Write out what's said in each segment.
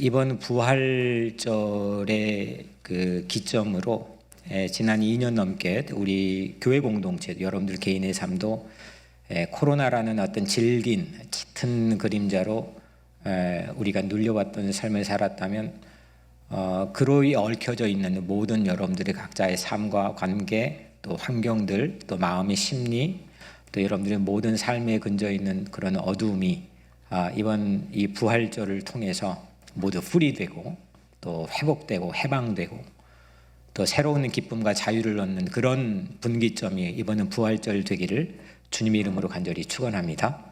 이번 부활절의 그 기점으로 지난 2년 넘게 우리 교회 공동체, 여러분들 개인의 삶도 코로나라는 어떤 질긴 짙은 그림자로 우리가 눌려왔던 삶을 살았다면 그로 얽혀져 있는 모든 여러분들의 각자의 삶과 관계, 또 환경들, 또 마음의 심리, 또 여러분들의 모든 삶에 근저 있는 그런 어두움이 이번 이 부활절을 통해서 모두 풀이되고 또 회복되고 해방되고 또 새로운 기쁨과 자유를 얻는 그런 분기점이 이번은 부활절 되기를 주님의 이름으로 간절히 축원합니다.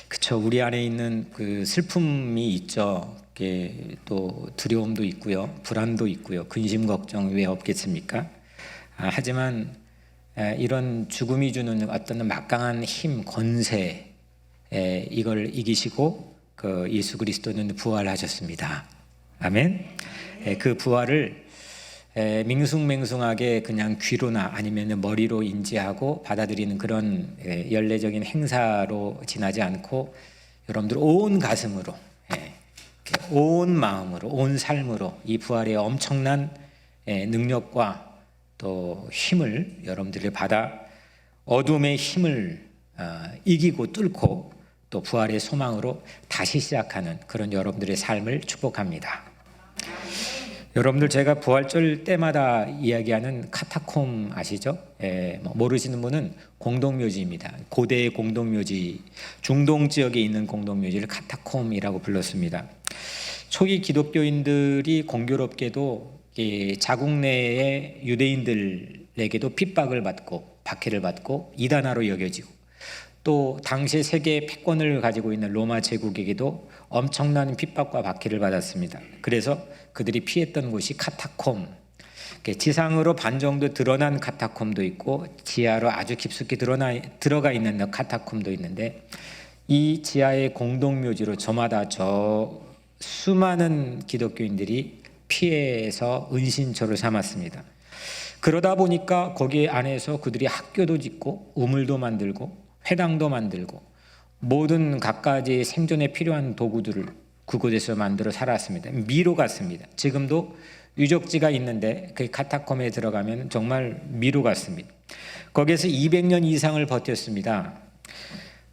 그렇죠. 우리 안에 있는 그 슬픔이 있죠. 또 두려움도 있고요, 불안도 있고요, 근심 걱정 왜 없겠습니까? 하지만 이런 죽음이 주는 어떤 막강한 힘, 권세, 이걸 이기시고 그 예수 그리스도는 부활하셨습니다. 아멘. 그 부활을 밍숭맹숭하게 그냥 귀로나 아니면 머리로 인지하고 받아들이는 그런 연례적인 행사로 지나지 않고 여러분들 온 가슴으로, 온 마음으로, 온 삶으로 이 부활의 엄청난 능력과 또 힘을 여러분들이 받아 어둠의 힘을 이기고 뚫고 또 부활의 소망으로 다시 시작하는 그런 여러분들의 삶을 축복합니다. 여러분들 제가 부활절 때마다 이야기하는 카타콤 아시죠? 모르시는 분은 공동묘지입니다. 고대의 공동묘지, 중동 지역에 있는 공동묘지를 카타콤이라고 불렀습니다. 초기 기독교인들이 공교롭게도 자국 내의 유대인들에게도 핍박을 받고 박해를 받고 이단아로 여겨지고 또 당시 세계 패권을 가지고 있는 로마 제국에게도 엄청난 핍박과 박해를 받았습니다. 그래서 그들이 피했던 곳이 카타콤, 지상으로 반 정도 드러난 카타콤도 있고 지하로 아주 깊숙이 들어가 있는 카타콤도 있는데 이 지하의 공동묘지로 저마다 저 수많은 기독교인들이 피해서 은신처를 삼았습니다. 그러다 보니까 거기 안에서 그들이 학교도 짓고 우물도 만들고 회당도 만들고 모든 갖가지 생존에 필요한 도구들을 그곳에서 만들어 살았습니다. 미로 같습니다. 지금도 유적지가 있는데 그 카타콤에 들어가면 정말 미로 같습니다. 거기에서 200년 이상을 버텼습니다.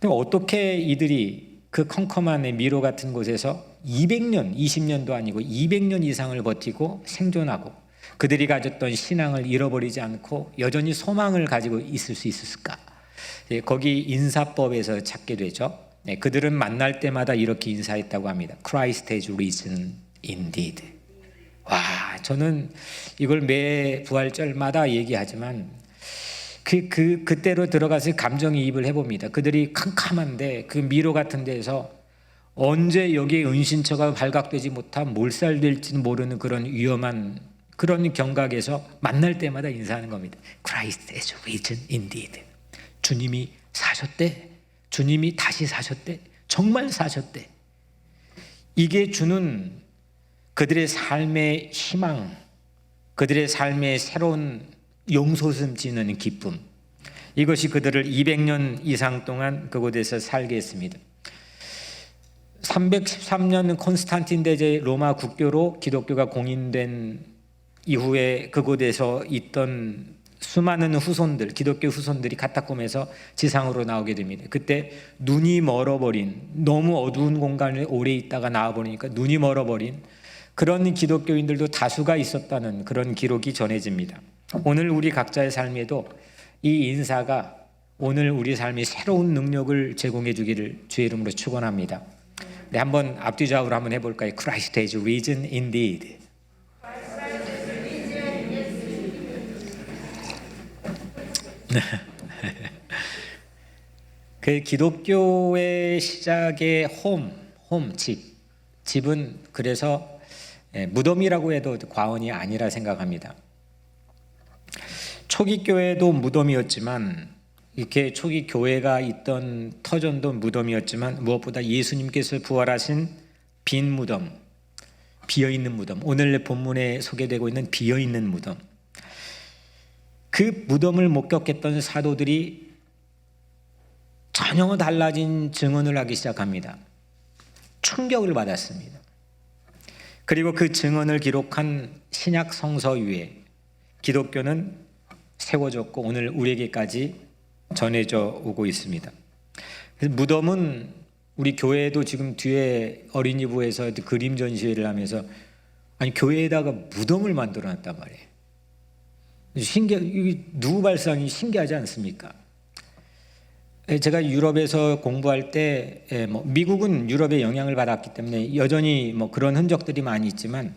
어떻게 이들이 그 컴컴한 미로 같은 곳에서 200년, 20년도 아니고 200년 이상을 버티고 생존하고 그들이 가졌던 신앙을 잃어버리지 않고 여전히 소망을 가지고 있을 수 있었을까? 거기 인사법에서 찾게 되죠. 그들은 만날 때마다 이렇게 인사했다고 합니다. Christ has risen indeed. 와, 저는 이걸 매 부활절마다 얘기하지만 그때로 들어가서 감정이입을 해봅니다. 그들이 캄캄한데 그 미로 같은 데서 언제 여기에 은신처가 발각되지 못한 몰살될지는 모르는 그런 위험한 그런 경각에서 만날 때마다 인사하는 겁니다. Christ has risen indeed. 주님이 사셨대. 주님이 다시 사셨대. 정말 사셨대. 이게 주는 그들의 삶의 희망, 그들의 삶의 새로운 용솟음치는 기쁨, 이것이 그들을 200년 이상 동안 그곳에서 살게 했습니다. 313년 콘스탄틴 대제 로마 국교로 기독교가 공인된 이후에 그곳에서 있던 수많은 후손들, 기독교 후손들이 카타콤에서 지상으로 나오게 됩니다. 그때 눈이 멀어버린, 너무 어두운 공간에 오래 있다가 나와버리니까 눈이 멀어버린 그런 기독교인들도 다수가 있었다는 그런 기록이 전해집니다. 오늘 우리 각자의 삶에도 이 인사가 오늘 우리 삶에 새로운 능력을 제공해 주기를 주의 이름으로 축원합니다. 네, 한번 앞뒤좌우로 한번 해볼까요? Christ has risen indeed. 그 기독교의 시작의 집은 그래서 무덤이라고 해도 과언이 아니라 생각합니다. 초기 교회도 무덤이었지만 이렇게 초기 교회가 있던 터전도 무덤이었지만 무엇보다 예수님께서 부활하신 빈 무덤, 비어있는 무덤, 오늘 본문에 소개되고 있는 비어있는 무덤, 그 무덤을 목격했던 사도들이 전혀 달라진 증언을 하기 시작합니다. 충격을 받았습니다. 그리고 그 증언을 기록한 신약 성서 위에 기독교는 세워졌고 오늘 우리에게까지 전해져 오고 있습니다. 그래서 무덤은 우리 교회도 지금 뒤에 어린이부에서 그림 전시회를 하면서 아니 교회에다가 무덤을 만들어 놨단 말이에요. 이게 누구 발상이 신기하지 않습니까? 제가 유럽에서 공부할 때 미국은 유럽의 영향을 받았기 때문에 여전히 그런 흔적들이 많이 있지만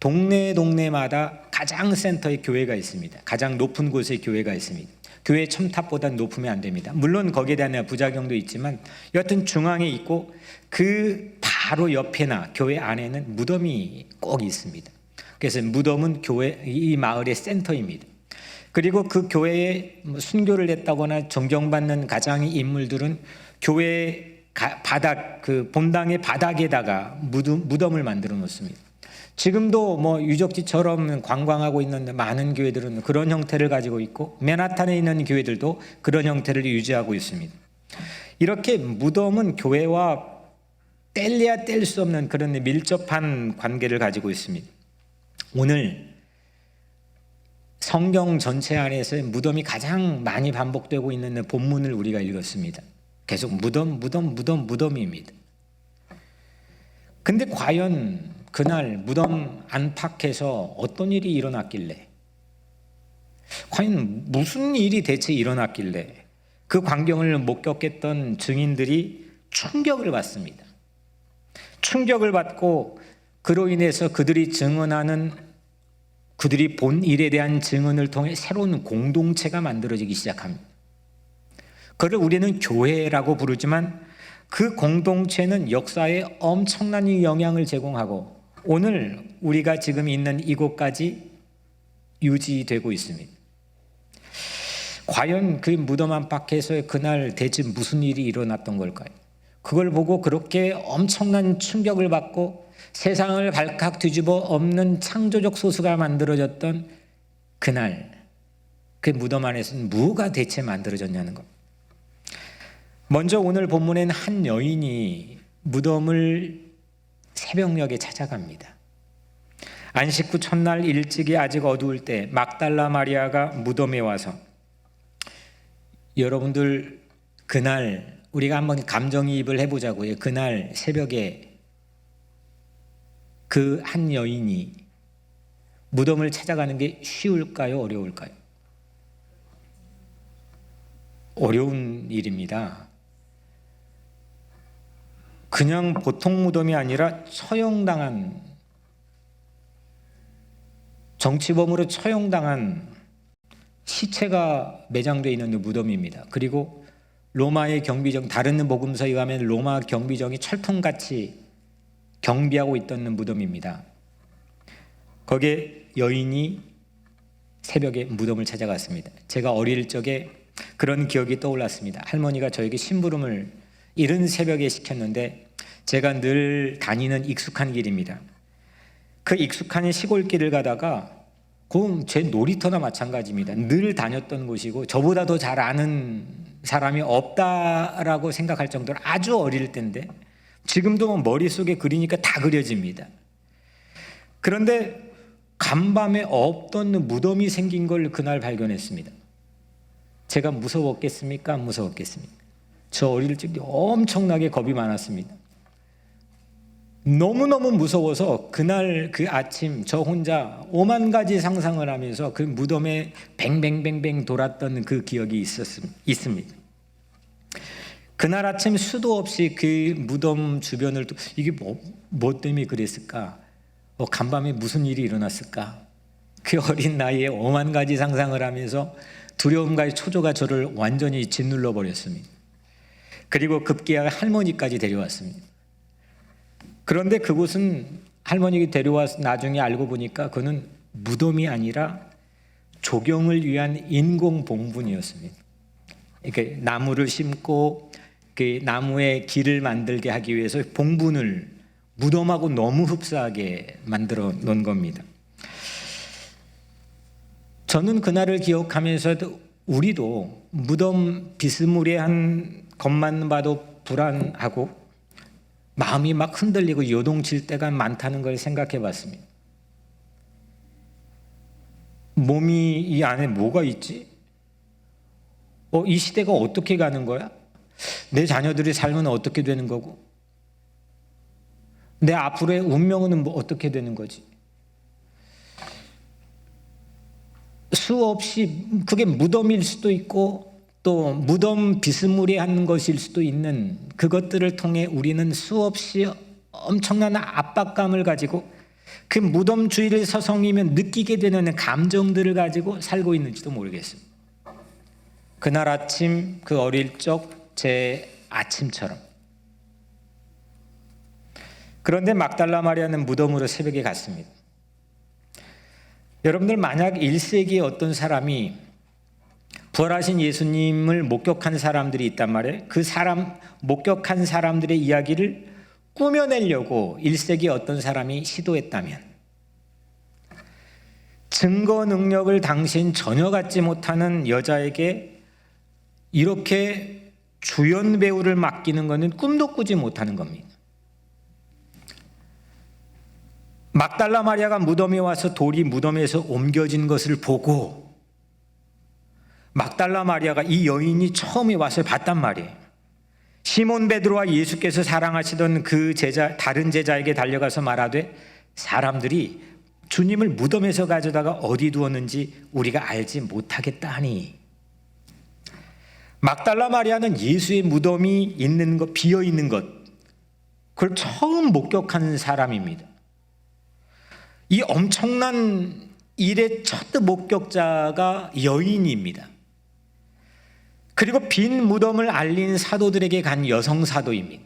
동네마다 가장 센터에 교회가 있습니다. 가장 높은 곳에 교회가 있습니다. 교회 첨탑보다 높으면 안 됩니다. 물론 거기에 대한 부작용도 있지만 여하튼 중앙에 있고 그 바로 옆에나 교회 안에는 무덤이 꼭 있습니다. 그래서 무덤은 교회 이 마을의 센터입니다. 그리고 그 교회에 순교를 했다거나 정정받는 가장의 인물들은 교회 바닥 그 본당의 바닥에다가 무덤을 만들어 놓습니다. 지금도 유적지처럼 관광하고 있는 많은 교회들은 그런 형태를 가지고 있고 맨하탄에 있는 교회들도 그런 형태를 유지하고 있습니다. 이렇게 무덤은 교회와 뗄래야 뗄 수 없는 그런 밀접한 관계를 가지고 있습니다. 오늘 성경 전체 안에서 무덤이 가장 많이 반복되고 있는 본문을 우리가 읽었습니다. 계속 무덤입니다. 근데 과연 그날 무덤 안팎에서 어떤 일이 일어났길래, 과연 무슨 일이 대체 일어났길래 그 광경을 목격했던 증인들이 충격을 받습니다. 충격을 받고 그로 인해서 그들이 증언하는 그들이 본 일에 대한 증언을 통해 새로운 공동체가 만들어지기 시작합니다. 그를 우리는 교회라고 부르지만 그 공동체는 역사에 엄청난 영향을 제공하고 오늘 우리가 지금 있는 이곳까지 유지되고 있습니다. 과연 그 무덤 안팎에서 그날 대체 무슨 일이 일어났던 걸까요? 그걸 보고 그렇게 엄청난 충격을 받고 세상을 발칵 뒤집어 엎는 창조적 소수가 만들어졌던 그날 그 무덤 안에서는 뭐가 대체 만들어졌냐는 것. 먼저 오늘 본문엔 한 여인이 무덤을 새벽녘에 찾아갑니다. 안식 후 첫날 일찍이 아직 어두울 때 막달라 마리아가 무덤에 와서, 여러분들 그날 우리가 한번 감정이입을 해보자고요. 그날 새벽에 그 한 여인이 무덤을 찾아가는 게 쉬울까요? 어려울까요? 어려운 일입니다. 그냥 보통 무덤이 아니라 처형당한, 정치범으로 처형당한 시체가 매장되어 있는 무덤입니다. 그리고 로마의 경비정, 다른 복음서에 의하면 로마 경비정이 철통같이 경비하고 있던 무덤입니다. 거기에 여인이 새벽에 무덤을 찾아갔습니다. 제가 어릴 적에 그런 기억이 떠올랐습니다. 할머니가 저에게 심부름을 이른 새벽에 시켰는데 제가 늘 다니는 익숙한 길입니다. 그 익숙한 시골길을 가다가 제 놀이터나 마찬가지입니다. 늘 다녔던 곳이고 저보다 더 잘 아는 사람이 없다라고 생각할 정도로 아주 어릴 때인데 지금도 머릿속에 그리니까 다 그려집니다. 그런데 간밤에 없던 무덤이 생긴 걸 그날 발견했습니다. 제가 무서웠겠습니까? 안 무서웠겠습니까? 저 어릴 적에 엄청나게 겁이 많았습니다. 너무너무 무서워서 그날 그 아침 저 혼자 오만 가지 상상을 하면서 그 무덤에 뱅뱅뱅뱅 돌았던 그 기억이 있습니다. 그날 아침 수도 없이 그 무덤 주변을 이게 뭐 때문에 그랬을까? 간밤에 무슨 일이 일어났을까? 그 어린 나이에 오만 가지 상상을 하면서 두려움과의 초조가 저를 완전히 짓눌러 버렸습니다. 그리고 급기야 할머니까지 데려왔습니다. 그런데 그곳은 할머니가 데려와서 나중에 알고 보니까 그는 무덤이 아니라 조경을 위한 인공 봉분이었습니다. 그러니까 나무를 심고 그 나무에 길을 만들게 하기 위해서 봉분을 무덤하고 너무 흡사하게 만들어 놓은 겁니다. 저는 그날을 기억하면서도 우리도 무덤 비스무리한 것만 봐도 불안하고 마음이 막 흔들리고 요동칠 때가 많다는 걸 생각해 봤습니다. 몸이 이 안에 뭐가 있지? 이 시대가 어떻게 가는 거야? 내 자녀들의 삶은 어떻게 되는 거고? 내 앞으로의 운명은 어떻게 되는 거지? 수없이 그게 무덤일 수도 있고 또 무덤 비스무리한 것일 수도 있는 그것들을 통해 우리는 수없이 엄청난 압박감을 가지고 그 무덤 주위를 서성이면 느끼게 되는 감정들을 가지고 살고 있는지도 모르겠습니다. 그날 아침 그 어릴 적 제 아침처럼. 그런데 막달라 마리아는 무덤으로 새벽에 갔습니다. 여러분들 만약 1세기에 어떤 사람이 부활하신 예수님을 목격한 사람들이 있단 말이에요. 그 목격한 사람들의 이야기를 꾸며내려고 1세기에 어떤 사람이 시도했다면 증거 능력을 당신 전혀 갖지 못하는 여자에게 이렇게 주연 배우를 맡기는 것은 꿈도 꾸지 못하는 겁니다. 막달라 마리아가 무덤에 와서 돌이 무덤에서 옮겨진 것을 보고 막달라 마리아가 이 여인이 처음에 와서 봤단 말이에요. 시몬 베드로와 예수께서 사랑하시던 그 다른 제자에게 달려가서 말하되 사람들이 주님을 무덤에서 가져다가 어디 두었는지 우리가 알지 못하겠다 하니. 막달라 마리아는 예수의 무덤이 있는 것, 비어 있는 것, 그걸 처음 목격한 사람입니다. 이 엄청난 일의 첫 목격자가 여인입니다. 그리고 빈 무덤을 알린 사도들에게 간 여성 사도입니다.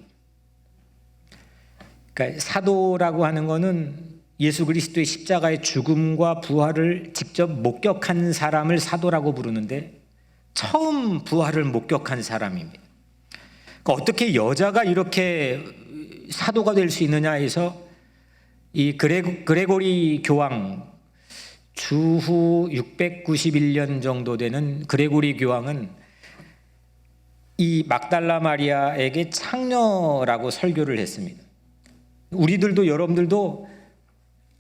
그러니까 사도라고 하는 것은 예수 그리스도의 십자가의 죽음과 부활을 직접 목격한 사람을 사도라고 부르는데 처음 부활을 목격한 사람입니다. 그러니까 어떻게 여자가 이렇게 사도가 될 수 있느냐 해서 이 그레고리 교황, 주후 691년 정도 되는 그레고리 교황은 이 막달라 마리아에게 창녀라고 설교를 했습니다. 우리들도 여러분들도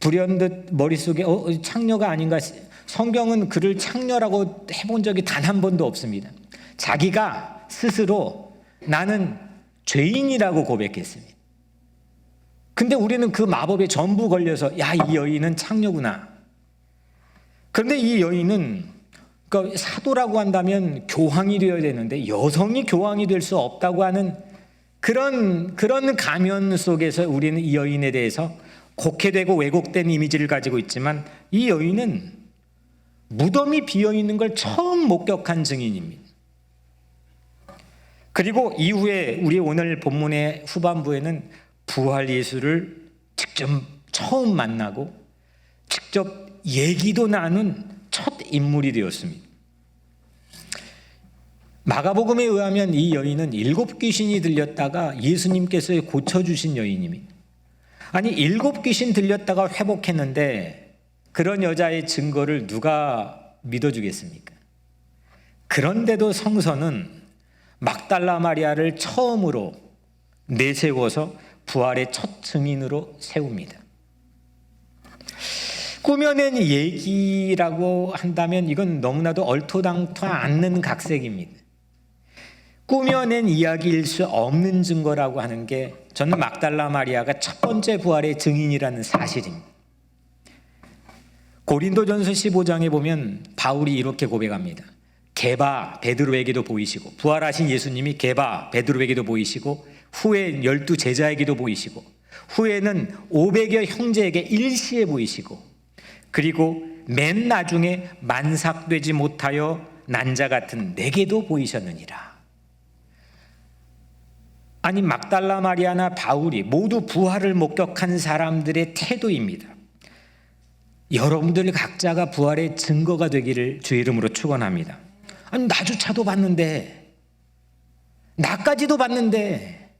불현듯 머릿속에 창녀가 아닌가. 성경은 그를 창녀라고 해본 적이 단 한 번도 없습니다. 자기가 스스로 나는 죄인이라고 고백했습니다. 근데 우리는 그 마법에 전부 걸려서 야, 이 여인은 창녀구나. 그런데 이 여인은 그러니까 사도라고 한다면 교황이 되어야 되는데 여성이 교황이 될 수 없다고 하는 그런 가면 속에서 우리는 이 여인에 대해서 곡해되고 왜곡된 이미지를 가지고 있지만 이 여인은 무덤이 비어있는 걸 처음 목격한 증인입니다. 그리고 이후에 우리 오늘 본문의 후반부에는 부활 예수를 직접 처음 만나고 직접 얘기도 나눈 첫 인물이 되었습니다. 마가복음에 의하면 이 여인은 7 귀신이 들렸다가 예수님께서 고쳐주신 여인입니다. 아니 7 귀신 들렸다가 회복했는데 그런 여자의 증거를 누가 믿어주겠습니까? 그런데도 성서는 막달라 마리아를 처음으로 내세워서 부활의 첫 증인으로 세웁니다. 꾸며낸 얘기라고 한다면 이건 너무나도 얼토당토 않는 각색입니다. 꾸며낸 이야기일 수 없는 증거라고 하는 게 저는 막달라 마리아가 첫 번째 부활의 증인이라는 사실입니다. 고린도전서 15장에 보면 바울이 이렇게 고백합니다. 게바 베드로에게도 보이시고 부활하신 예수님이 게바 베드로에게도 보이시고 후에 12 제자에게도 보이시고 후에는 500여 형제에게 일시에 보이시고 그리고 맨 나중에 만삭되지 못하여 난 자 같은 내게도 보이셨느니라. 아니 막달라 마리아나 바울이 모두 부활을 목격한 사람들의 태도입니다. 여러분들 각자가 부활의 증거가 되기를 주의 이름으로 축원합니다. 아니 나조차도 봤는데 나까지도 봤는데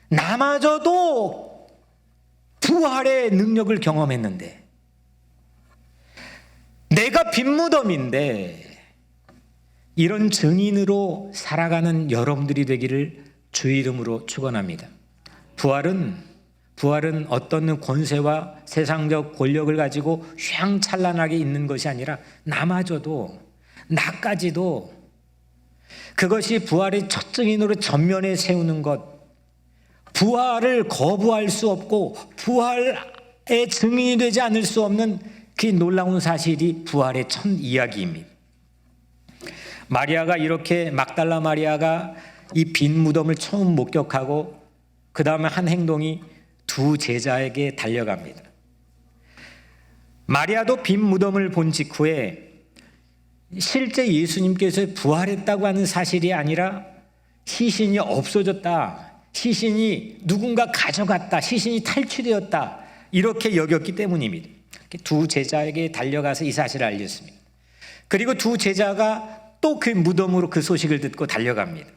나마저도 부활의 능력을 경험했는데 내가 빈무덤인데 이런 증인으로 살아가는 여러분들이 되기를 주의 이름으로 축원합니다. 부활은 어떤 권세와 세상적 권력을 가지고 휘황찬란하게 있는 것이 아니라 나마저도 나까지도 그것이 부활의 첫 증인으로 전면에 세우는 것, 부활을 거부할 수 없고 부활의 증인이 되지 않을 수 없는 그 놀라운 사실이 부활의 첫 이야기입니다. 마리아가 이렇게 막달라 마리아가 이 빈 무덤을 처음 목격하고 그 다음에 한 행동이 두 제자에게 달려갑니다. 마리아도 빈 무덤을 본 직후에 실제 예수님께서 부활했다고 하는 사실이 아니라 시신이 없어졌다, 시신이 누군가 가져갔다, 시신이 탈취되었다 이렇게 여겼기 때문입니다. 두 제자에게 달려가서 이 사실을 알렸습니다. 그리고 두 제자가 또 그 무덤으로 그 소식을 듣고 달려갑니다.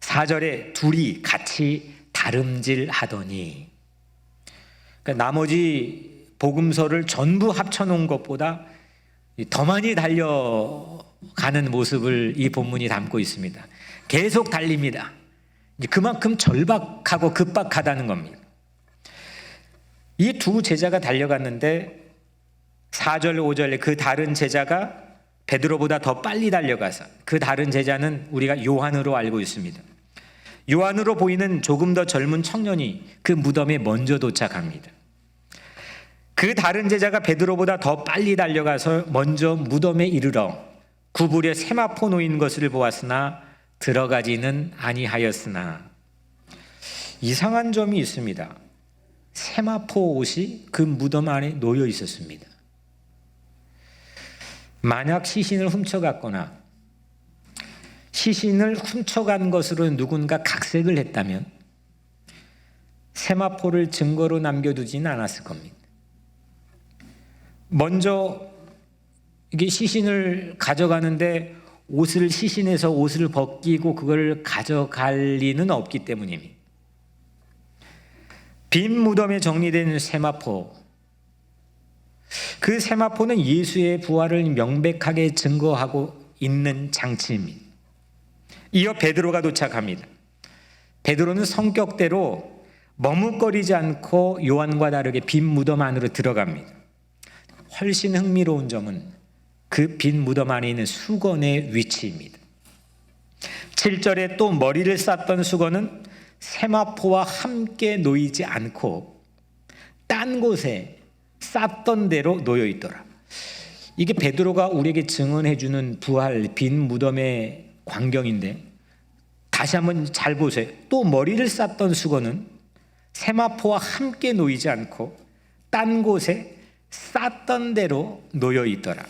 4절에 둘이 같이 다름질하더니, 그러니까 나머지 복음서를 전부 합쳐놓은 것보다 더 많이 달려가는 모습을 이 본문이 담고 있습니다. 계속 달립니다. 그만큼 절박하고 급박하다는 겁니다. 이 두 제자가 달려갔는데 4절 5절에 그 다른 제자가 베드로보다 더 빨리 달려가서, 그 다른 제자는 우리가 요한으로 알고 있습니다. 요한으로 보이는 조금 더 젊은 청년이 그 무덤에 먼저 도착합니다. 그 다른 제자가 베드로보다 더 빨리 달려가서 먼저 무덤에 이르러 구부려 세마포 놓인 것을 보았으나 들어가지는 아니하였으나, 이상한 점이 있습니다. 세마포 옷이 그 무덤 안에 놓여 있었습니다. 만약 시신을 훔쳐갔거나 시신을 훔쳐간 것으로 누군가 각색을 했다면 세마포를 증거로 남겨두지는 않았을 겁니다. 먼저 이게 시신을 가져가는데 시신에서 옷을 벗기고 그걸 가져갈 리는 없기 때문입니다. 빈 무덤에 정리된 세마포, 그 세마포는 예수의 부활을 명백하게 증거하고 있는 장치입니다. 이어 베드로가 도착합니다. 베드로는 성격대로 머뭇거리지 않고 요한과 다르게 빈 무덤 안으로 들어갑니다. 훨씬 흥미로운 점은 그 빈 무덤 안에 있는 수건의 위치입니다. 7절에 또 머리를 쌌던 수건은 세마포와 함께 놓이지 않고 딴 곳에 쌌던 대로 놓여 있더라. 이게 베드로가 우리에게 증언해 주는 부활 빈 무덤의 광경인데, 다시 한번 잘 보세요. 또 머리를 쌌던 수건은 세마포와 함께 놓이지 않고 딴 곳에 쌌던 대로 놓여 있더라.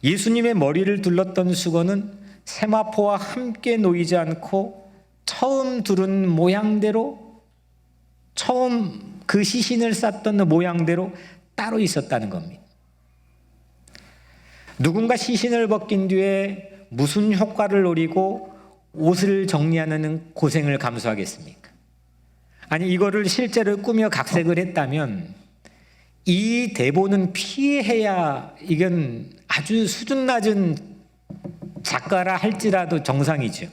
예수님의 머리를 둘렀던 수건은 세마포와 함께 놓이지 않고 처음 두른 모양대로, 처음 그 시신을 쌌던 모양대로 따로 있었다는 겁니다. 누군가 시신을 벗긴 뒤에 무슨 효과를 노리고 옷을 정리하는 고생을 감수하겠습니까? 아니, 이거를 실제로 꾸며 각색을 했다면 이 대본은 피해야 이건 아주 수준 낮은 작가라 할지라도 정상이죠.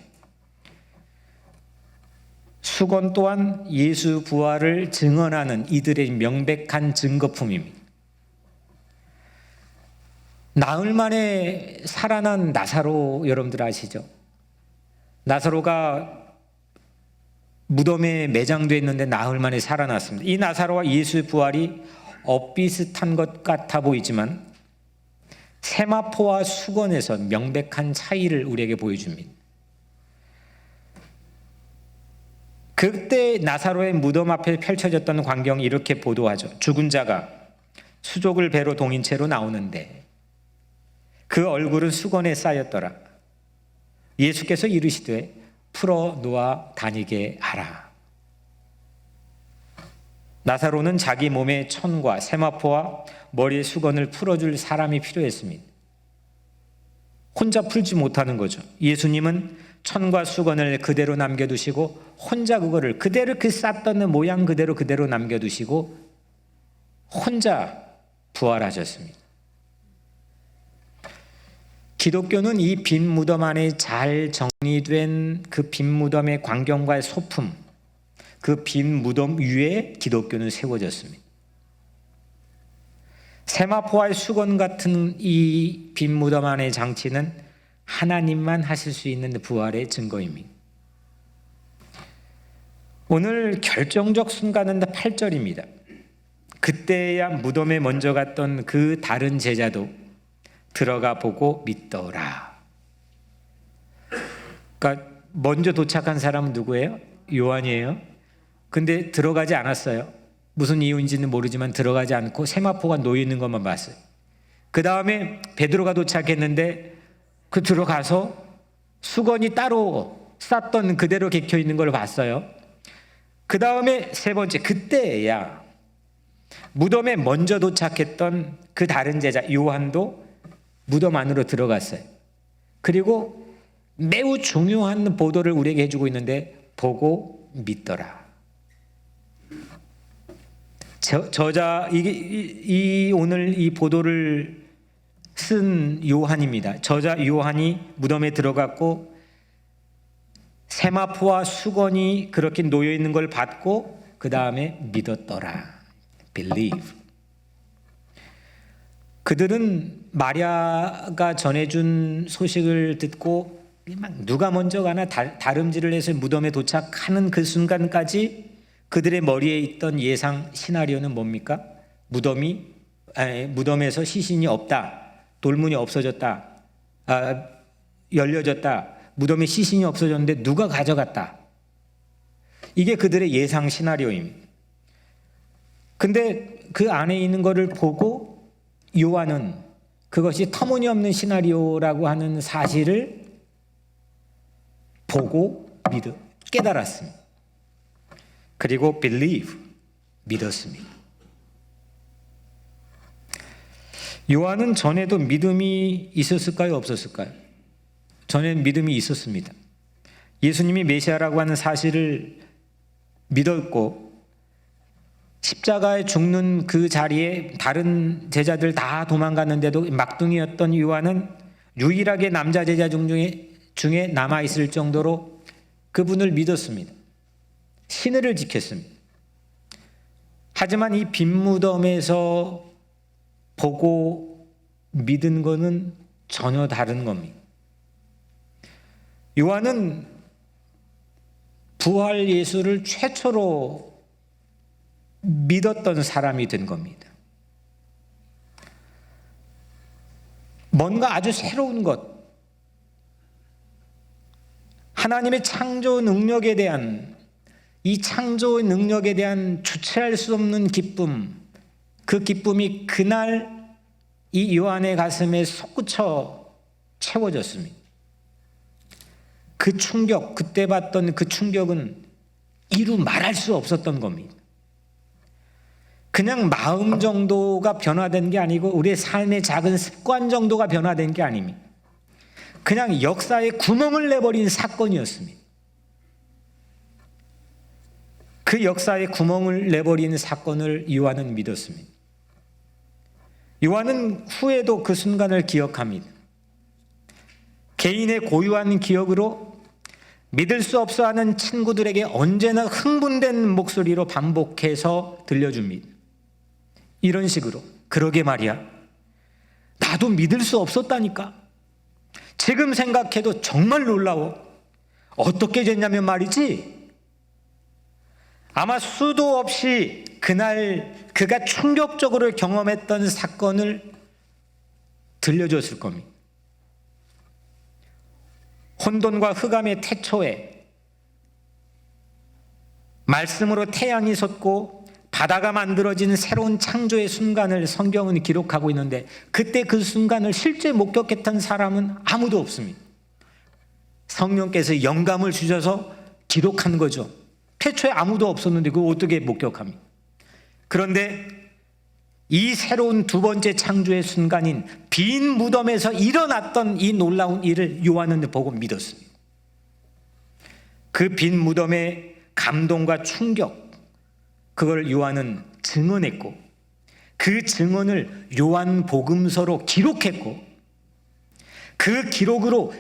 수건 또한 예수 부활을 증언하는 이들의 명백한 증거품입니다. 나흘 만에 살아난 나사로 여러분들 아시죠? 나사로가 무덤에 매장되어 있는데 나흘 만에 살아났습니다. 이 나사로와 예수의 부활이 엇비슷한 것 같아 보이지만 세마포와 수건에서 명백한 차이를 우리에게 보여줍니다. 그때 나사로의 무덤 앞에 펼쳐졌던 광경이 이렇게 보도하죠. 죽은 자가 수족을 배로 동인 채로 나오는데 그 얼굴은 수건에 쌓였더라. 예수께서 이르시되 풀어 놓아 다니게 하라. 나사로는 자기 몸의 천과 세마포와 머리의 수건을 풀어줄 사람이 필요했습니다. 혼자 풀지 못하는 거죠. 예수님은 천과 수건을 그대로 남겨두시고 혼자 그거를 그대로 그 쌌던 모양 그대로 남겨두시고 혼자 부활하셨습니다. 기독교는 이 빈 무덤 안에 잘 정리된 그 빈 무덤의 광경과 소품, 그 빈 무덤 위에 기독교는 세워졌습니다. 세마포와의 수건 같은 이 빈 무덤 안의 장치는 하나님만 하실 수 있는 부활의 증거입니다. 오늘 결정적 순간은 8절입니다. 그때야 무덤에 먼저 갔던 그 다른 제자도 들어가 보고 믿더라. 그러니까 먼저 도착한 사람은 누구예요? 요한이에요. 근데 들어가지 않았어요. 무슨 이유인지는 모르지만 들어가지 않고 세마포가 놓여 있는 것만 봤어요. 그 다음에 베드로가 도착했는데 그 들어가서 수건이 따로 쌌던 그대로 개켜 있는 걸 봤어요. 그 다음에 세 번째, 그때야 무덤에 먼저 도착했던 그 다른 제자 요한도 무덤 안으로 들어갔어요. 그리고 매우 중요한 보도를 우리에게 해주고 있는데 보고 믿더라. 저자 오늘 이 보도를 쓴 요한입니다. 저자 요한이 무덤에 들어갔고 세마포와 수건이 그렇게 놓여 있는 걸 봤고 그 다음에 믿었더라. Believe. 그들은 마리아가 전해준 소식을 듣고 막 누가 먼저 가나 다름질을 해서 무덤에 도착하는 그 순간까지 그들의 머리에 있던 예상 시나리오는 뭡니까? 무덤에서 시신이 없다. 돌문이 없어졌다. 열려졌다. 무덤에 시신이 없어졌는데 누가 가져갔다. 이게 그들의 예상 시나리오입니다. 근데 그 안에 있는 것을 보고 요한은 그것이 터무니없는 시나리오라고 하는 사실을 보고 깨달았습니다. 그리고 believe, 믿었습니다. 요한은 전에도 믿음이 있었을까요? 없었을까요? 전에는 믿음이 있었습니다. 예수님이 메시아라고 하는 사실을 믿었고 십자가에 죽는 그 자리에 다른 제자들 다 도망갔는데도 막둥이였던 요한은 유일하게 남자 제자 중에 남아있을 정도로 그분을 믿었습니다. 신의를 지켰습니다. 하지만 이 빈 무덤에서 보고 믿은 것은 전혀 다른 겁니다. 요한은 부활 예수를 최초로 믿었던 사람이 된 겁니다. 뭔가 아주 새로운 것, 하나님의 창조 능력에 대한 이 창조의 능력에 대한 주체할 수 없는 기쁨, 그 기쁨이 그날 이 요한의 가슴에 솟구쳐 채워졌습니다. 그 충격, 그때 봤던 그 충격은 이루 말할 수 없었던 겁니다. 그냥 마음 정도가 변화된 게 아니고 우리의 삶의 작은 습관 정도가 변화된 게 아닙니다. 그냥 역사에 구멍을 내버린 사건이었습니다. 그 역사에 구멍을 내버린 사건을 요한은 믿었습니다. 요한은 후에도 그 순간을 기억합니다. 개인의 고유한 기억으로 믿을 수 없어 하는 친구들에게 언제나 흥분된 목소리로 반복해서 들려줍니다. 이런 식으로, 그러게 말이야, 나도 믿을 수 없었다니까. 지금 생각해도 정말 놀라워. 어떻게 됐냐면 말이지, 아마 수도 없이 그날 그가 충격적으로 경험했던 사건을 들려줬을 겁니다. 혼돈과 흑암의 태초에 말씀으로 태양이 솟고 바다가 만들어진 새로운 창조의 순간을 성경은 기록하고 있는데 그때 그 순간을 실제 목격했던 사람은 아무도 없습니다. 성령께서 영감을 주셔서 기록한 거죠. 태초에 아무도 없었는데 그걸 어떻게 목격합니까? 그런데 이 새로운 두 번째 창조의 순간인 빈 무덤에서 일어났던 이 놀라운 일을 요한은 보고 믿었습니다. 그 빈 무덤의 감동과 충격, 그걸 요한은 증언했고 그 증언을 요한 복음서로 기록했고 그 기록으로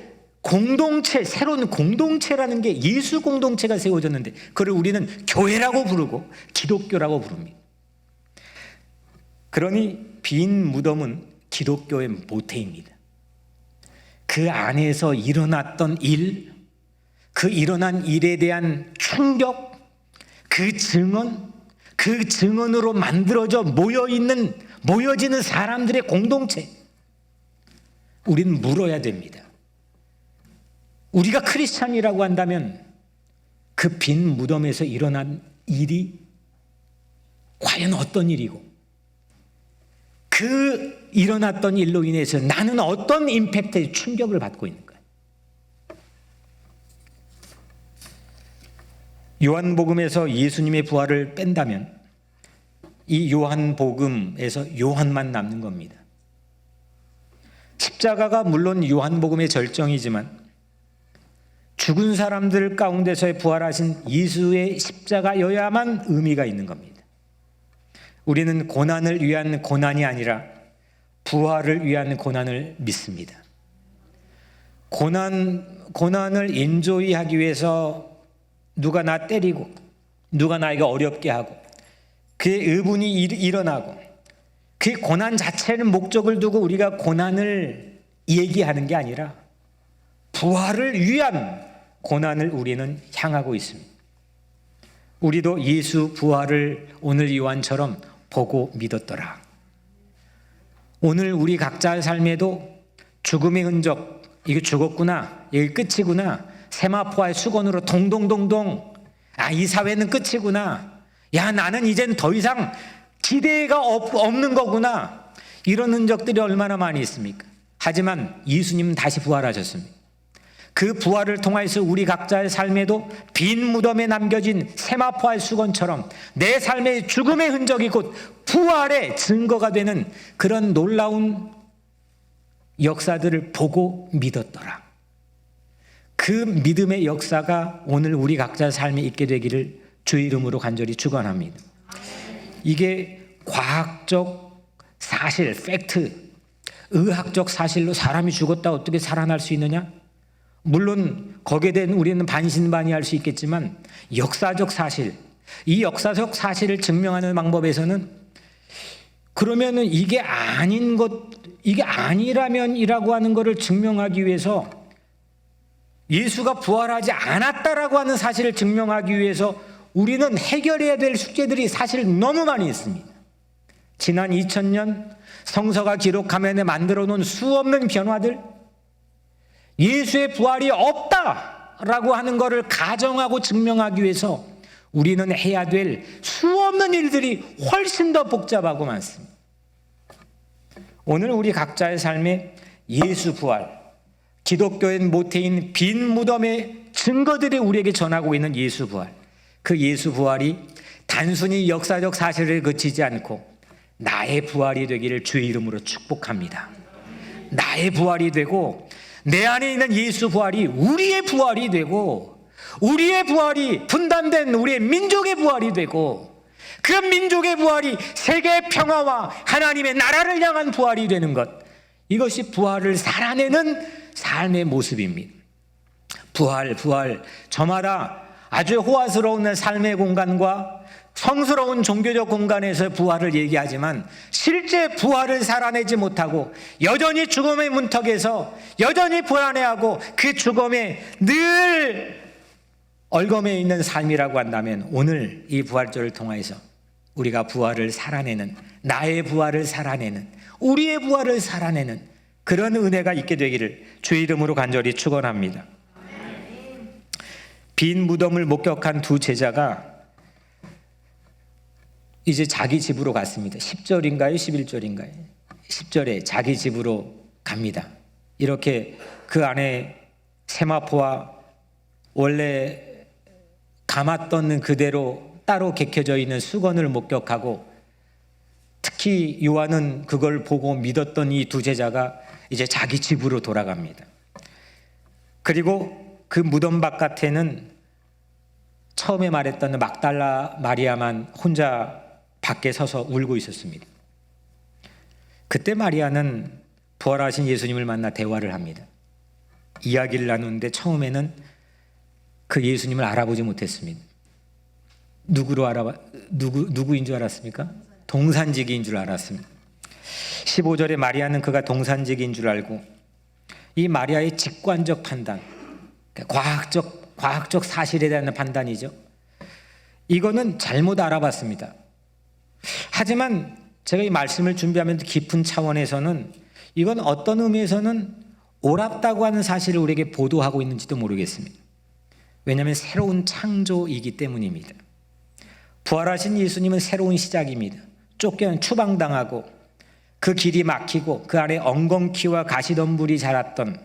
공동체, 새로운 공동체라는 게 예수 공동체가 세워졌는데 그걸 우리는 교회라고 부르고 기독교라고 부릅니다. 그러니 빈 무덤은 기독교의 모태입니다. 그 안에서 일어났던 일, 그 일어난 일에 대한 충격, 그 증언으로 만들어져 모여지는 사람들의 공동체, 우리는 물어야 됩니다. 우리가 크리스찬이라고 한다면 그 빈 무덤에서 일어난 일이 과연 어떤 일이고, 그 일어났던 일로 인해서 나는 어떤 임팩트의 충격을 받고 있는가? 요한복음에서 예수님의 부활을 뺀다면 이 요한복음에서 요한만 남는 겁니다. 십자가가 물론 요한복음의 절정이지만 죽은 사람들 가운데서의 부활하신 예수의 십자가여야만 의미가 있는 겁니다. 우리는 고난을 위한 고난이 아니라 부활을 위한 고난을 믿습니다. 고난을 엔조이하기 위해서 누가 나 때리고 누가 나에게 어렵게 하고 그의 의분이 일어나고 그 고난 자체는 목적을 두고 우리가 고난을 얘기하는 게 아니라 부활을 위한 고난을 우리는 향하고 있습니다. 우리도 예수 부활을 오늘 요한처럼 보고 믿었더라. 오늘 우리 각자의 삶에도 죽음의 흔적, 이게 죽었구나, 이게 끝이구나, 세마포와의 수건으로 동동동동, 이 사회는 끝이구나, 나는 이젠 더 이상 기대가 없는 거구나, 이런 흔적들이 얼마나 많이 있습니까? 하지만 예수님은 다시 부활하셨습니다. 그 부활을 통해서 우리 각자의 삶에도 빈 무덤에 남겨진 세마포와의 수건처럼 내 삶의 죽음의 흔적이 곧 부활의 증거가 되는 그런 놀라운 역사들을 보고 믿었더라. 그 믿음의 역사가 오늘 우리 각자의 삶에 있게 되기를 주의 이름으로 간절히 축원합니다. 이게 과학적 사실, 팩트, 의학적 사실로 사람이 죽었다 어떻게 살아날 수 있느냐? 물론 거기에 대한 우리는 반신반의할 수 있겠지만 역사적 사실, 이 역사적 사실을 증명하는 방법에서는 그러면은 이게 아니라면이라고 하는 것을 증명하기 위해서 예수가 부활하지 않았다라고 하는 사실을 증명하기 위해서 우리는 해결해야 될 숙제들이 사실 너무 많이 있습니다. 지난 2000년 성서가 기록하면서 만들어 놓은 수없는 변화들, 예수의 부활이 없다라고 하는 것을 가정하고 증명하기 위해서 우리는 해야 될 수없는 일들이 훨씬 더 복잡하고 많습니다. 오늘 우리 각자의 삶에 예수 부활, 기독교의 모태인 빈 무덤의 증거들이 우리에게 전하고 있는 예수 부활, 그 예수 부활이 단순히 역사적 사실을 그치지 않고 나의 부활이 되기를 주의 이름으로 축복합니다. 나의 부활이 되고 내 안에 있는 예수 부활이 우리의 부활이 되고 우리의 부활이 분단된 우리의 민족의 부활이 되고 그 민족의 부활이 세계의 평화와 하나님의 나라를 향한 부활이 되는 것, 이것이 부활을 살아내는 삶의 모습입니다. 부활, 저마다 아주 호화스러운 삶의 공간과 성스러운 종교적 공간에서 부활을 얘기하지만 실제 부활을 살아내지 못하고 여전히 죽음의 문턱에서 여전히 불안해하고 그 죽음에 늘 얼검에 있는 삶이라고 한다면 오늘 이 부활절을 통해서 우리가 부활을 살아내는, 나의 부활을 살아내는, 우리의 부활을 살아내는 그런 은혜가 있게 되기를 주의 이름으로 간절히 축원합니다. 빈 무덤을 목격한 두 제자가 이제 자기 집으로 갔습니다. 10절인가요? 11절인가요? 10절에 자기 집으로 갑니다. 이렇게 그 안에 세마포와 원래 감았던 그대로 따로 개켜져 있는 수건을 목격하고 특히 요한은 그걸 보고 믿었던 이 두 제자가 이제 자기 집으로 돌아갑니다. 그리고 그 무덤 바깥에는 처음에 말했던 막달라 마리아만 혼자 밖에 서서 울고 있었습니다. 그때 마리아는 부활하신 예수님을 만나 대화를 합니다. 이야기를 나누는데 처음에는 그 예수님을 알아보지 못했습니다. 누구인 줄 알았습니까? 동산지기인 줄 알았습니다. 15절에 마리아는 그가 동산지기인 줄 알고, 이 마리아의 직관적 판단, 과학적 사실에 대한 판단이죠. 이거는 잘못 알아봤습니다. 하지만 제가 이 말씀을 준비하면서 깊은 차원에서는 이건 어떤 의미에서는 옳았다고 하는 사실을 우리에게 보도하고 있는지도 모르겠습니다. 왜냐하면 새로운 창조이기 때문입니다. 부활하신 예수님은 새로운 시작입니다. 쫓겨난 추방당하고 그 길이 막히고 그 안에 엉겅퀴와 가시덤불이 자랐던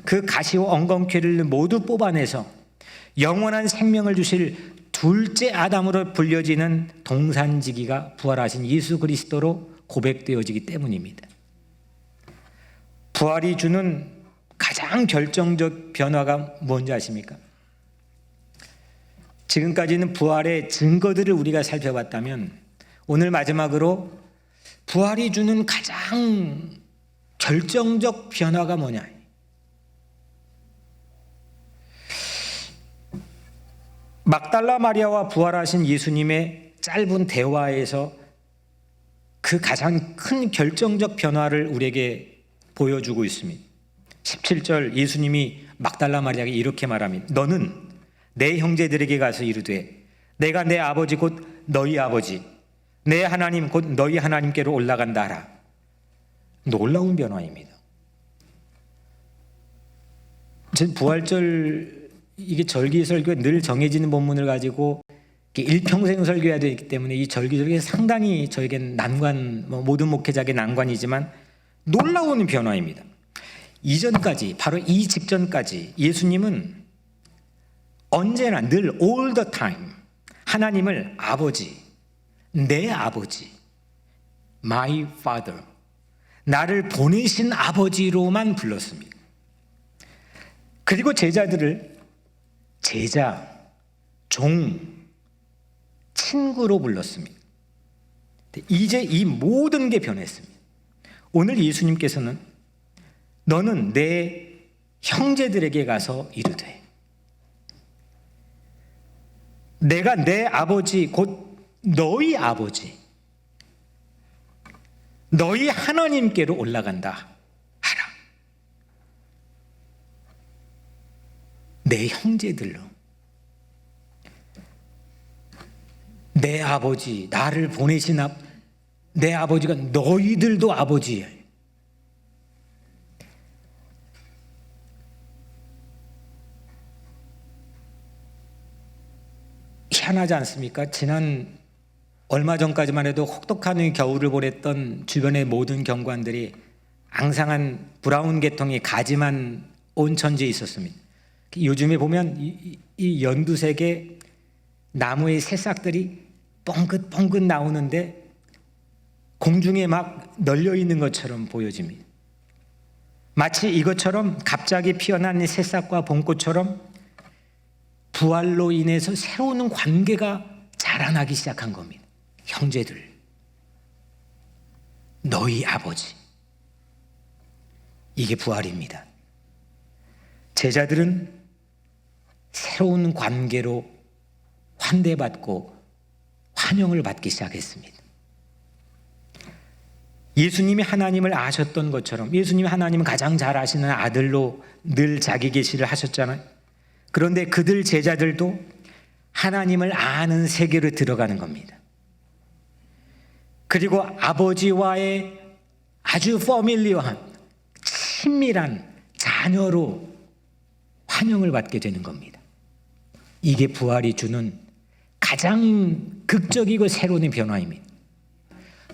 그 가시와 엉겅퀴를 모두 뽑아내서 영원한 생명을 주실 둘째 아담으로 불려지는 동산지기가 부활하신 예수 그리스도로 고백되어지기 때문입니다. 부활이 주는 가장 결정적 변화가 뭔지 아십니까? 지금까지는 부활의 증거들을 우리가 살펴봤다면 오늘 마지막으로 부활이 주는 가장 결정적 변화가 뭐냐? 막달라 마리아와 부활하신 예수님의 짧은 대화에서 그 가장 큰 결정적 변화를 우리에게 보여주고 있습니다. 17절 예수님이 막달라 마리아에게 이렇게 말합니다. 너는 내 형제들에게 가서 이르되 내가 내 아버지 곧 너희 아버지 내 하나님 곧 너희 하나님께로 올라간다 하라. 놀라운 변화입니다. 전 부활절 이게 절기 설교에 늘 정해지는 본문을 가지고 일평생 설교해야 되기 때문에 이 절기 설교가 상당히 저에겐 난관, 모든 목회자에게 난관이지만 놀라운 변화입니다. 이전까지, 바로 이 직전까지 예수님은 언제나 늘 all the time 하나님을 아버지, 내 아버지, my father, 나를 보내신 아버지로만 불렀습니다. 그리고 제자들을 제자, 종, 친구로 불렀습니다. 이제 이 모든 게 변했습니다. 오늘 예수님께서는 너는 내 형제들에게 가서 이르되 내가 내 아버지 곧 너희 아버지 너희 하나님께로 올라간다 하라. 내 형제들로 내 아버지 나를 보내신 내 아버지가 너희들도 아버지예요. 희한하지 않습니까? 지난 얼마 전까지만 해도 혹독한 겨울을 보냈던 주변의 모든 경관들이 앙상한 브라운 계통의 가지만 온천지에 있었습니다. 요즘에 보면 이 연두색의 나무의 새싹들이 뻥긋뻥긋 나오는데 공중에 막 널려 있는 것처럼 보여집니다. 마치 이것처럼 갑자기 피어난 새싹과 봄꽃처럼 부활로 인해서 새로운 관계가 자라나기 시작한 겁니다. 형제들, 너희 아버지, 이게 부활입니다. 제자들은 새로운 관계로 환대받고 환영을 받기 시작했습니다. 예수님이 하나님을 아셨던 것처럼 예수님이 하나님을 가장 잘 아시는 아들로 늘 자기 계시를 하셨잖아요. 그런데 그들 제자들도 하나님을 아는 세계로 들어가는 겁니다. 그리고 아버지와의 아주 퍼밀리어한 친밀한 자녀로 환영을 받게 되는 겁니다. 이게 부활이 주는 가장 극적이고 새로운 변화입니다.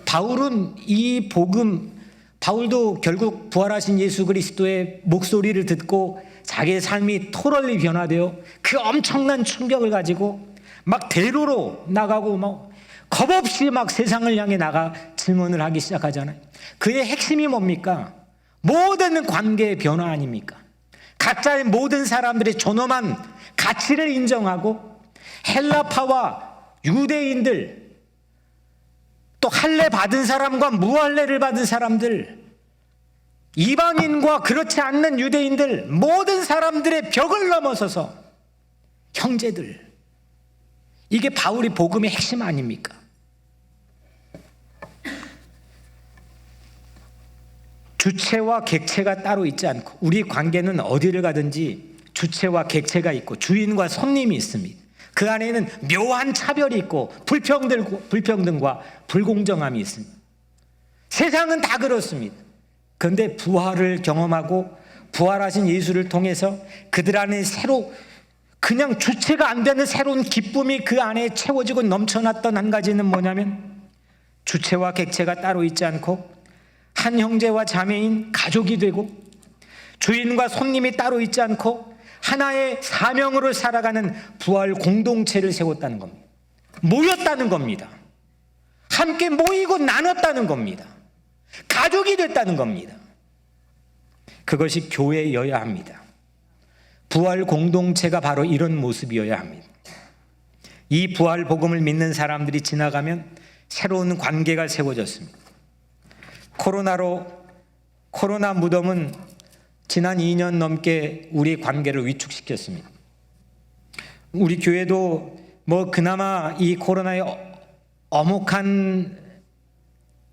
바울은 이 복음, 바울도 결국 부활하신 예수 그리스도의 목소리를 듣고 자기의 삶이 토럴리 변화되어 그 엄청난 충격을 가지고 막 대로로 나가고 막 겁없이 막 세상을 향해 나가 증언을 하기 시작하잖아요. 그의 핵심이 뭡니까? 모든 관계의 변화 아닙니까? 각자의 모든 사람들의 존엄한 가치를 인정하고 헬라파와 유대인들 또 할례 받은 사람과 무할례를 받은 사람들 이방인과 그렇지 않는 유대인들 모든 사람들의 벽을 넘어서서 형제들, 이게 바울이 복음의 핵심 아닙니까? 주체와 객체가 따로 있지 않고 우리 관계는 어디를 가든지 주체와 객체가 있고 주인과 손님이 있습니다. 그 안에는 묘한 차별이 있고 불평등과 불공정함이 있습니다. 세상은 다 그렇습니다. 그런데 부활을 경험하고 부활하신 예수를 통해서 그들 안에 새로 그냥 주체가 안 되는 새로운 기쁨이 그 안에 채워지고 넘쳐났던 한 가지는 뭐냐면 주체와 객체가 따로 있지 않고 한 형제와 자매인 가족이 되고 주인과 손님이 따로 있지 않고 하나의 사명으로 살아가는 부활 공동체를 세웠다는 겁니다. 모였다는 겁니다. 함께 모이고 나눴다는 겁니다. 가족이 됐다는 겁니다. 그것이 교회여야 합니다. 부활 공동체가 바로 이런 모습이어야 합니다. 이 부활 복음을 믿는 사람들이 지나가면 새로운 관계가 세워졌습니다. 코로나 무덤은 지난 2년 넘게 우리 관계를 위축시켰습니다. 우리 교회도 그나마 이 코로나의 엄혹한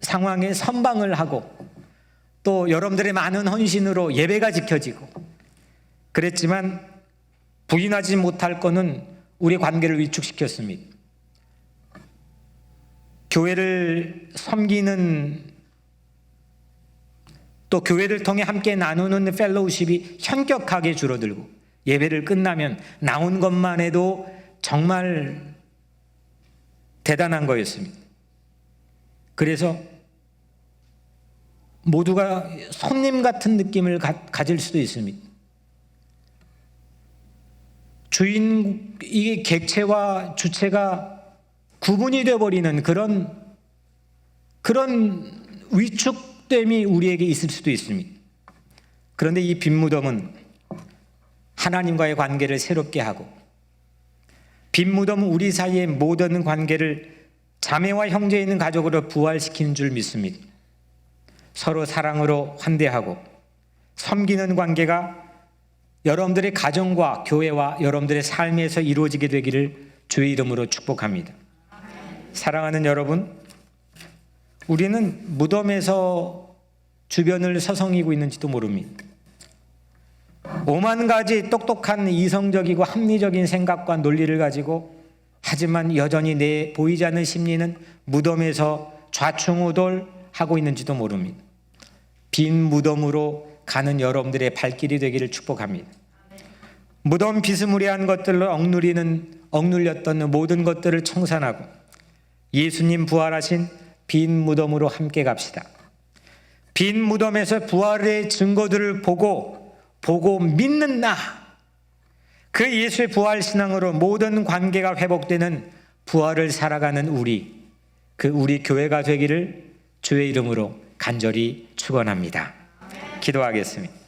상황에 선방을 하고 또 여러분들의 많은 헌신으로 예배가 지켜지고 그랬지만 부인하지 못할 것은 우리 관계를 위축시켰습니다. 교회를 섬기는 또 교회를 통해 함께 나누는 펠로우십이 현격하게 줄어들고 예배를 끝나면 나온 것만 해도 정말 대단한 거였습니다. 그래서 모두가 손님 같은 느낌을 가질 수도 있습니다. 이게 객체와 주체가 구분이 되어버리는 그런 위축됨이 우리에게 있을 수도 있습니다. 그런데 이 빈 무덤은 하나님과의 관계를 새롭게 하고 빈 무덤은 우리 사이의 모든 관계를 자매와 형제 있는 가족으로 부활시키는 줄 믿습니다. 서로 사랑으로 환대하고 섬기는 관계가 여러분들의 가정과 교회와 여러분들의 삶에서 이루어지게 되기를 주의 이름으로 축복합니다. 사랑하는 여러분, 우리는 무덤에서 주변을 서성이고 있는지도 모릅니다. 5만 가지 똑똑한 이성적이고 합리적인 생각과 논리를 가지고 하지만 여전히 내 보이지 않는 심리는 무덤에서 좌충우돌하고 있는지도 모릅니다. 빈 무덤으로 가는 여러분들의 발길이 되기를 축복합니다. 무덤 비스무리한 것들로 억눌렸던 모든 것들을 청산하고 예수님 부활하신 빈 무덤으로 함께 갑시다. 빈 무덤에서 부활의 증거들을 보고 믿는 그 예수의 부활 신앙으로 모든 관계가 회복되는 부활을 살아가는 우리 교회가 되기를 주의 이름으로 간절히 축원합니다. 기도하겠습니다.